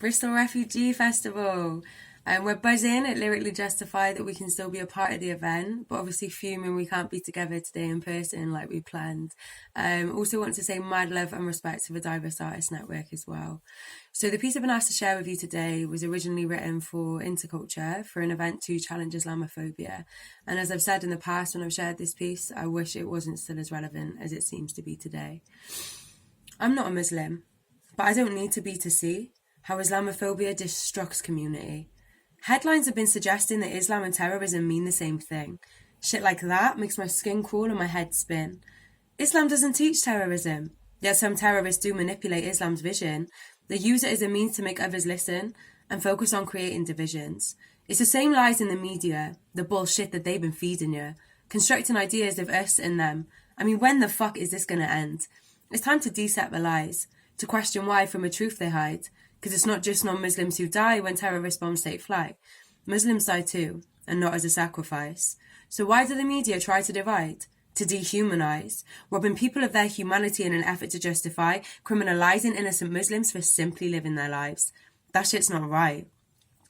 Bristol Refugee Festival. And we're buzzing at Lyrically Justified that we can still be a part of the event, but obviously fuming we can't be together today in person like we planned. Also want to say mad love and respect to the Diverse Artists Network as well. So the piece I've been asked to share with you today was originally written for Interculture for an event to challenge Islamophobia. And as I've said in the past when I've shared this piece, I wish it wasn't still as relevant as it seems to be today. I'm not a Muslim, but I don't need to be to see how Islamophobia destructs community. Headlines have been suggesting that Islam and terrorism mean the same thing. Shit like that makes my skin crawl and my head spin. Islam doesn't teach terrorism, yet some terrorists do manipulate Islam's vision. They use it as a means to make others listen and focus on creating divisions. It's the same lies in the media, the bullshit that they've been feeding you, constructing ideas of us and them. I mean, when the fuck is this going to end? It's time to deset the lies, to question why from a truth they hide. Because it's not just non-Muslims who die when terrorist bombs take flight. Muslims die too, and not as a sacrifice. So why do the media try to divide? To dehumanize, robbing people of their humanity in an effort to justify criminalizing innocent Muslims for simply living their lives. That shit's not right.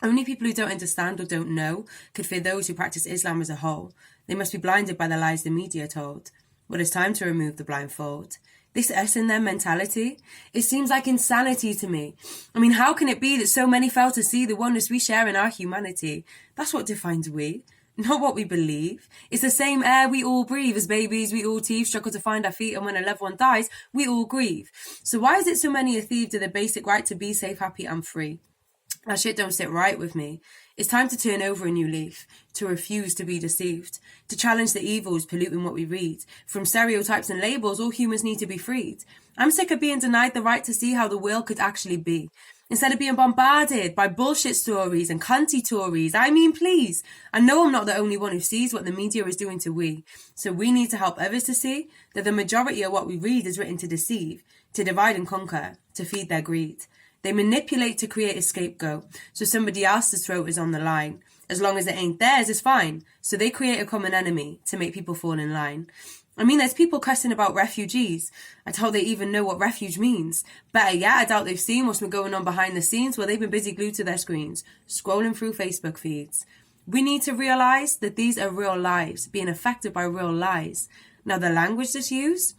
Only people who don't understand or don't know could fear those who practice Islam as a whole. They must be blinded by the lies the media told. Well, it's time to remove the blindfold. This us and them mentality, it seems like insanity to me. I mean, how can it be that so many fail to see the oneness we share in our humanity? That's what defines we, not what we believe. It's the same air we all breathe. As babies, we all teeth, struggle to find our feet, and when a loved one dies, we all grieve. So why is it so many are thieved of the basic right to be safe, happy, and free? That shit don't sit right with me. It's time to turn over a new leaf, to refuse to be deceived, to challenge the evils polluting what we read. From stereotypes and labels, all humans need to be freed. I'm sick of being denied the right to see how the world could actually be. Instead of being bombarded by bullshit stories and cunty Tories, I mean, please. I know I'm not the only one who sees what the media is doing to we. So we need to help others to see that the majority of what we read is written to deceive, to divide and conquer, to feed their greed. They manipulate to create a scapegoat, so somebody else's throat is on the line. As long as it ain't theirs, it's fine. So they create a common enemy to make people fall in line. I mean, there's people cussing about refugees. I doubt they even know what refuge means. Better yet, I doubt they've seen what's been going on behind the scenes while they've been busy glued to their screens, scrolling through Facebook feeds. We need to realise that these are real lives, being affected by real lies. Now, the language that's used,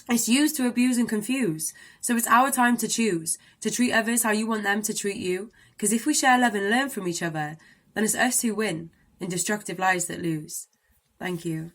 it's used to abuse and confuse. So it's our time to choose, to treat others how you want them to treat you. Because if we share love and learn from each other, then it's us who win and destructive lies that lose. Thank you.